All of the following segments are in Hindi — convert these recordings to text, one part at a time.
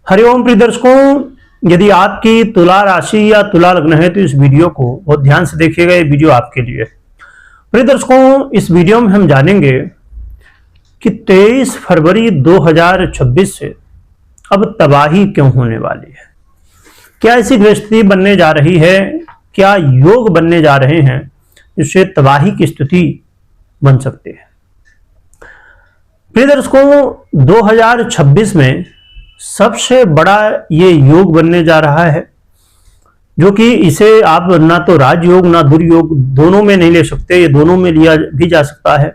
हरिओम प्रिय दर्शकों, यदि आपकी तुला राशि या तुला लग्न है तो इस वीडियो को बहुत ध्यान से देखिएगा। ये वीडियो आपके लिए। प्रिय दर्शकों, इस वीडियो में हम जानेंगे कि 23 फरवरी 2026 से अब तबाही क्यों होने वाली है। क्या ऐसी ग्रहस्थिति बनने जा रही है, क्या योग बनने जा रहे हैं जिससे तबाही की स्थिति बन सकती है। प्रिय दर्शकों, 2026 में सबसे बड़ा ये योग बनने जा रहा है, जो कि इसे आप ना तो राजयोग ना दुर्योग दोनों में नहीं ले सकते, ये दोनों में लिया भी जा सकता है,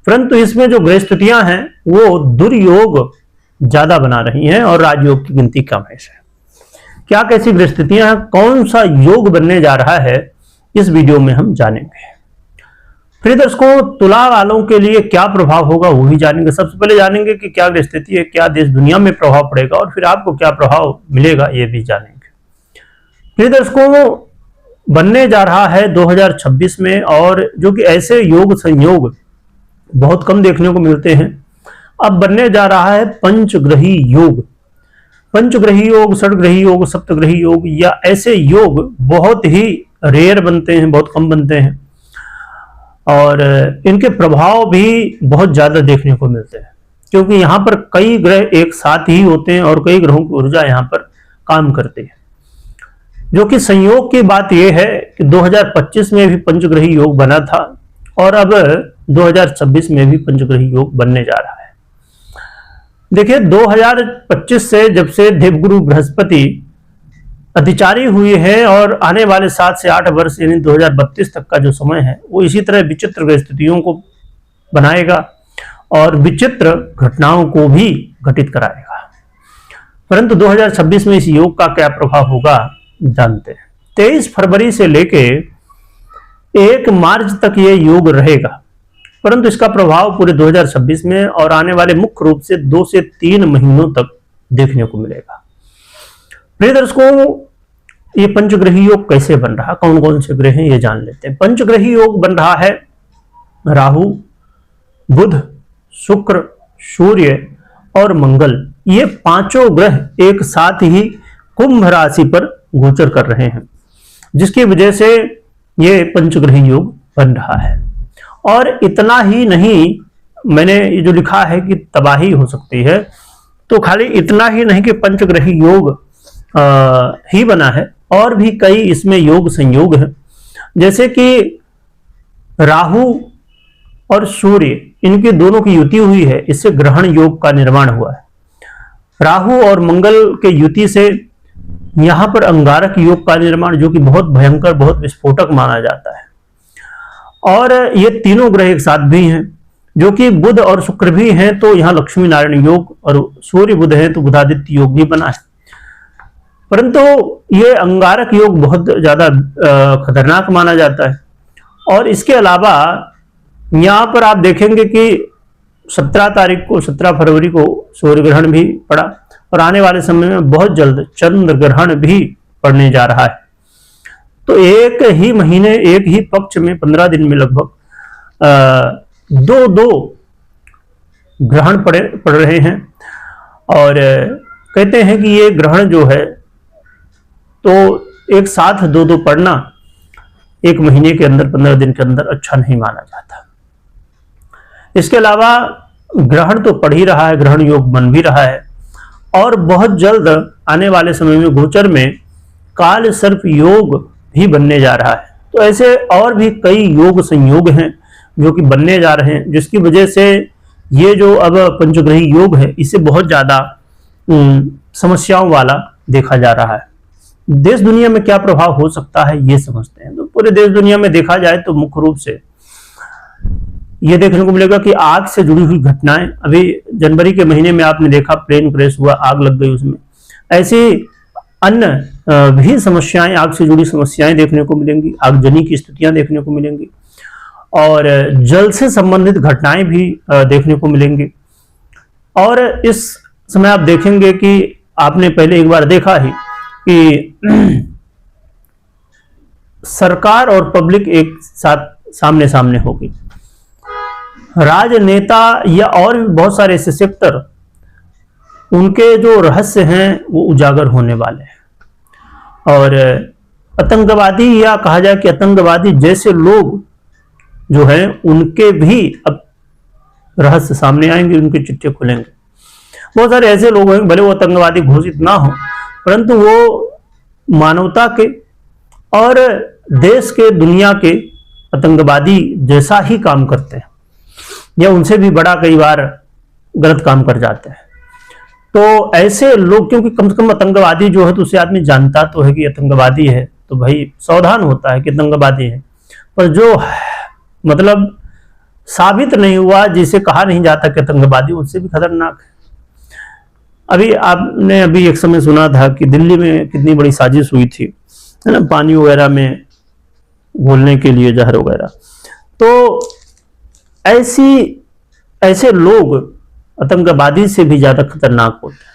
परंतु इसमें जो ग्रहस्थितियां हैं वो दुर्योग ज्यादा बना रही हैं और राजयोग की गिनती कम है। क्या कैसी ग्रहस्थितियां हैं, कौन सा योग बनने जा रहा है, इस वीडियो में हम जानेंगे। प्रिय दर्शकों, तुला वालों के लिए क्या प्रभाव होगा वो भी जानेंगे। सबसे पहले जानेंगे कि क्या स्थिति है, क्या देश दुनिया में प्रभाव पड़ेगा और फिर आपको क्या प्रभाव मिलेगा ये भी जानेंगे। प्रिय दर्शकों, बनने जा रहा है 2026 में, और जो कि ऐसे योग संयोग बहुत कम देखने को मिलते हैं। अब बनने जा रहा है पंचग्रही योग। पंचग्रही योग, षडग्रही योग, सप्तग्रही योग, या ऐसे योग बहुत ही रेयर बनते हैं, बहुत कम बनते हैं, और इनके प्रभाव भी बहुत ज्यादा देखने को मिलते हैं, क्योंकि यहाँ पर कई ग्रह एक साथ ही होते हैं और कई ग्रहों की ऊर्जा यहाँ पर काम करती है। जो कि संयोग की बात यह है कि 2025 में भी पंचग्रही योग बना था और अब 2026 में भी पंचग्रही योग बनने जा रहा है। देखिए, 2025 से जब से देवगुरु बृहस्पति अधिचारी हुई है और आने वाले 7 से 8 वर्ष यानी 2032 तक का जो समय है वो इसी तरह विचित्र ग्रहस्थितियों को बनाएगा और विचित्र घटनाओं को भी घटित कराएगा। परंतु 2026 में इस योग का क्या प्रभाव होगा जानते हैं। 23 फरवरी से लेके 1 मार्च तक ये योग रहेगा, परंतु इसका प्रभाव पूरे 2026 में और आने वाले मुख्य रूप से 2 से 3 महीनों तक देखने को मिलेगा। प्रिय दर्शकों, ये पंचग्रही योग कैसे बन रहा, कौन कौन से ग्रह हैं ये जान लेते हैं। पंचग्रही योग बन रहा है राहु, बुध, शुक्र, सूर्य और मंगल। ये पांचों ग्रह एक साथ ही कुंभ राशि पर गोचर कर रहे हैं, जिसकी वजह से ये पंचग्रही योग बन रहा है। और इतना ही नहीं, मैंने ये जो लिखा है कि तबाही हो सकती है, तो खाली इतना ही नहीं कि पंचग्रही योग ही बना है, और भी कई इसमें योग संयोग हैं। जैसे कि राहु और सूर्य, इनके दोनों की युति हुई है, इससे ग्रहण योग का निर्माण हुआ है। राहु और मंगल के युति से यहां पर अंगारक योग का निर्माण, जो कि बहुत भयंकर, बहुत विस्फोटक माना जाता है। और ये तीनों ग्रह एक साथ भी हैं, जो कि बुध और शुक्र भी हैं, तो यहाँ लक्ष्मी नारायण योग, और सूर्य बुध है तो बुधादित्य योग भी बना है। परंतु ये अंगारक योग बहुत ज्यादा खतरनाक माना जाता है। और इसके अलावा यहाँ पर आप देखेंगे कि 17 फरवरी को सूर्य ग्रहण भी पड़ा, और आने वाले समय में बहुत जल्द चंद्र ग्रहण भी पड़ने जा रहा है। तो एक ही महीने, एक ही पक्ष में 15 दिन में लगभग दो ग्रहण पड़ रहे हैं। और कहते हैं कि ये ग्रहण जो है तो एक साथ दो पड़ना एक महीने के अंदर, 15 दिन के अंदर अच्छा नहीं माना जाता। इसके अलावा ग्रहण तो पड़ ही रहा है, ग्रहण योग बन भी रहा है, और बहुत जल्द आने वाले समय में गोचर में काल सर्प योग भी बनने जा रहा है। तो ऐसे और भी कई योग संयोग हैं जो कि बनने जा रहे हैं, जिसकी वजह से ये जो अब पंचग्रही योग है इसे बहुत ज्यादा समस्याओं वाला देखा जा रहा है। देश दुनिया में क्या प्रभाव हो सकता है ये समझते हैं। तो पूरे देश दुनिया में देखा जाए तो मुख्य रूप से ये देखने को मिलेगा कि आग से जुड़ी हुई घटनाएं, अभी जनवरी के महीने में आपने देखा प्लेन क्रैश हुआ, आग लग गई उसमें। ऐसी अन्य भी समस्याएं, आग से जुड़ी समस्याएं देखने को मिलेंगी, आगजनी की स्थितियां देखने को मिलेंगी, और जल से संबंधित घटनाएं भी देखने को मिलेंगी। और इस समय आप देखेंगे कि आपने पहले एक बार देखा ही कि सरकार और पब्लिक एक साथ सामने सामने होगी। राजनेता या और भी बहुत सारे ऐसे सेक्टर उनके जो रहस्य हैं वो उजागर होने वाले हैं। और आतंकवादी या कहा जाए कि आतंकवादी जैसे लोग जो हैं उनके भी अब रहस्य सामने आएंगे, उनके चिट्ठे खुलेंगे। बहुत सारे ऐसे लोग हैं, भले वो आतंकवादी घोषित ना हो, परंतु वो मानवता के और देश के, दुनिया के आतंकवादी जैसा ही काम करते हैं या उनसे भी बड़ा कई बार गलत काम कर जाते हैं। तो ऐसे लोग, क्योंकि कम से कम आतंकवादी जो है तो उसे आदमी जानता तो है कि आतंकवादी है, तो भाई सावधान होता है कि आतंकवादी है। पर जो मतलब साबित नहीं हुआ, जिसे कहा नहीं जाता कि आतंकवादी, उससे भी खतरनाक है। अभी आपने अभी एक समय सुना था कि दिल्ली में कितनी बड़ी साजिश हुई थी, है ना, पानी वगैरह में घोलने के लिए जहर वगैरह। तो ऐसे लोग आतंकवादी से भी ज्यादा खतरनाक होते हैं।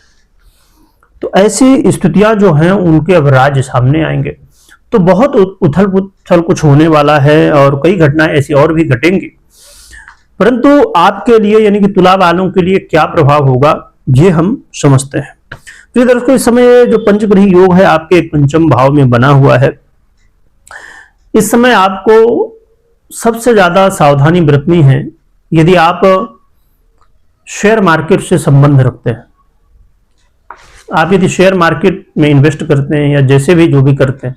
तो ऐसी स्थितियां जो हैं उनके अब राज्य सामने आएंगे, तो बहुत उथल पुथल कुछ होने वाला है और कई घटनाएं ऐसी और भी घटेंगी। परंतु आपके लिए यानी कि तुला वालों के लिए क्या प्रभाव होगा ये हम समझते हैं। तो दर्शकों, इस समय जो पंचग्रही योग है आपके पंचम भाव में बना हुआ है। इस समय आपको सबसे ज्यादा सावधानी बरतनी है। यदि आप शेयर मार्केट से संबंध रखते हैं, आप यदि शेयर मार्केट में इन्वेस्ट करते हैं या जैसे भी जो भी करते हैं,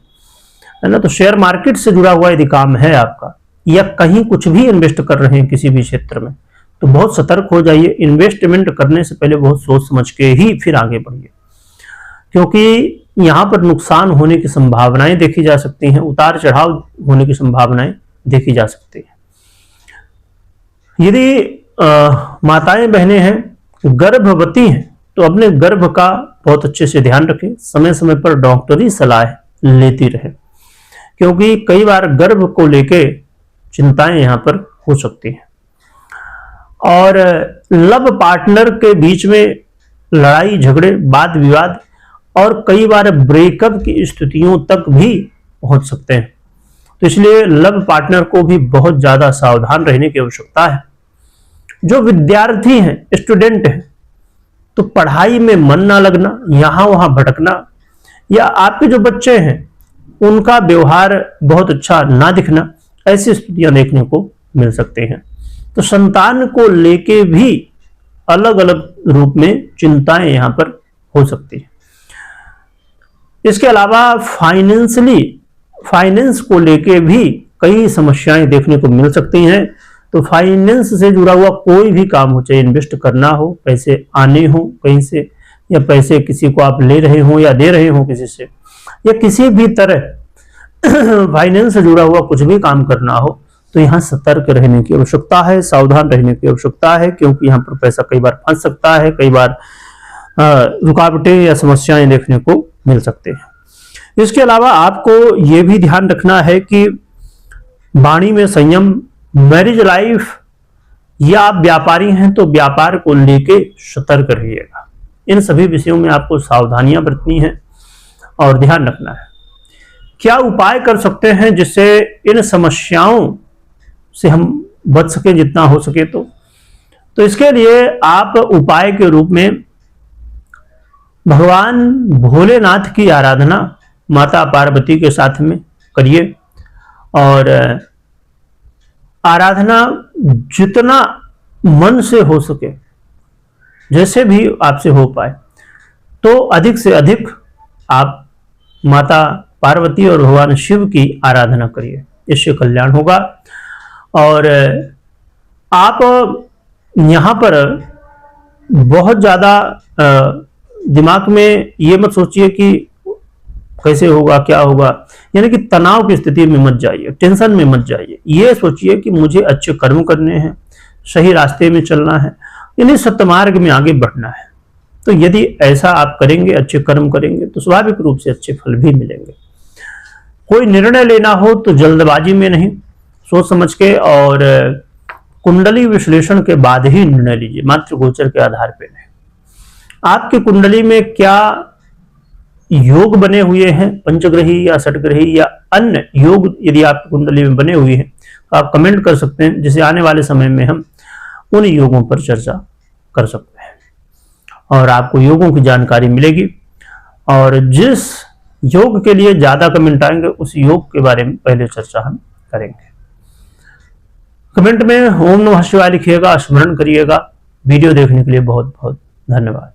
है ना, तो शेयर मार्केट से जुड़ा हुआ यदि काम है आपका, या कहीं कुछ भी इन्वेस्ट कर रहे हैं किसी भी क्षेत्र में, तो बहुत सतर्क हो जाइए। इन्वेस्टमेंट करने से पहले बहुत सोच समझ के ही फिर आगे बढ़िए, क्योंकि यहां पर नुकसान होने की संभावनाएं देखी जा सकती हैं, उतार चढ़ाव होने की संभावनाएं देखी जा सकती हैं। यदि माताएं बहनें हैं, गर्भवती हैं, तो अपने गर्भ का बहुत अच्छे से ध्यान रखें, समय समय पर डॉक्टरी सलाह लेती रहें, क्योंकि कई बार गर्भ को लेके चिंताएं यहां पर हो सकती हैं। और लव पार्टनर के बीच में लड़ाई झगड़े, वाद विवाद और कई बार ब्रेकअप की स्थितियों तक भी पहुंच सकते हैं। तो इसलिए लव पार्टनर को भी बहुत ज्यादा सावधान रहने की आवश्यकता है। जो विद्यार्थी हैं, स्टूडेंट हैं, तो पढ़ाई में मन ना लगना, यहां वहां भटकना, या आपके जो बच्चे हैं उनका व्यवहार बहुत अच्छा ना दिखना, ऐसी स्थितियां देखने को मिल सकते हैं। तो संतान को लेके भी अलग अलग रूप में चिंताएं यहां पर हो सकती है। इसके अलावा फाइनेंस को लेके भी कई समस्याएं देखने को मिल सकती हैं। तो फाइनेंस से जुड़ा हुआ कोई भी काम हो, चाहे इन्वेस्ट करना हो, पैसे आने हो कहीं से, या पैसे किसी को आप ले रहे हो या दे रहे हो किसी से, या किसी भी तरह फाइनेंस से जुड़ा हुआ कुछ भी काम करना हो, तो यहाँ सतर्क रहने की आवश्यकता है, सावधान रहने की आवश्यकता है, क्योंकि यहाँ पर पैसा कई बार फंस सकता है, कई बार रुकावटें या समस्याएं देखने को मिल सकते हैं। इसके अलावा आपको ये भी ध्यान रखना है कि वाणी में संयम, मैरिज लाइफ, या आप व्यापारी हैं तो व्यापार को लेके सतर्क रहिएगा। इन सभी विषयों में आपको सावधानियां बरतनी है और ध्यान रखना है। क्या उपाय कर सकते हैं जिससे इन समस्याओं से हम बच सके जितना हो सके। तो इसके लिए आप उपाय के रूप में भगवान भोलेनाथ की आराधना माता पार्वती के साथ में करिए, और आराधना जितना मन से हो सके, जैसे भी आपसे हो पाए, तो अधिक से अधिक आप माता पार्वती और भगवान शिव की आराधना करिए, इससे कल्याण होगा। और आप यहाँ पर बहुत ज़्यादा दिमाग में ये मत सोचिए कि कैसे होगा क्या होगा, यानी कि तनाव की स्थिति में मत जाइए, टेंशन में मत जाइए। ये सोचिए कि मुझे अच्छे कर्म करने हैं, सही रास्ते में चलना है, यानी सत्यमार्ग में आगे बढ़ना है। तो यदि ऐसा आप करेंगे, अच्छे कर्म करेंगे, तो स्वाभाविक रूप से अच्छे फल भी मिलेंगे। कोई निर्णय लेना हो तो जल्दबाजी में नहीं, सोच समझ के और कुंडली विश्लेषण के बाद ही निर्णय लीजिए, मात्र गोचर के आधार पर नहीं। आपकी कुंडली में क्या योग बने हुए हैं, पंचग्रही या षटग्रही या अन्य योग यदि आपकी कुंडली में बने हुए हैं तो आप कमेंट कर सकते हैं, जिसे आने वाले समय में हम उन योगों पर चर्चा कर सकते हैं। और आपको योगों की जानकारी मिलेगी। और जिस योग के लिए ज्यादा कमेंट आएंगे उस योग के बारे में पहले चर्चा हम करेंगे। कमेंट में ओम नमः शिवाय लिखिएगा, स्मरण करिएगा। वीडियो देखने के लिए बहुत बहुत धन्यवाद।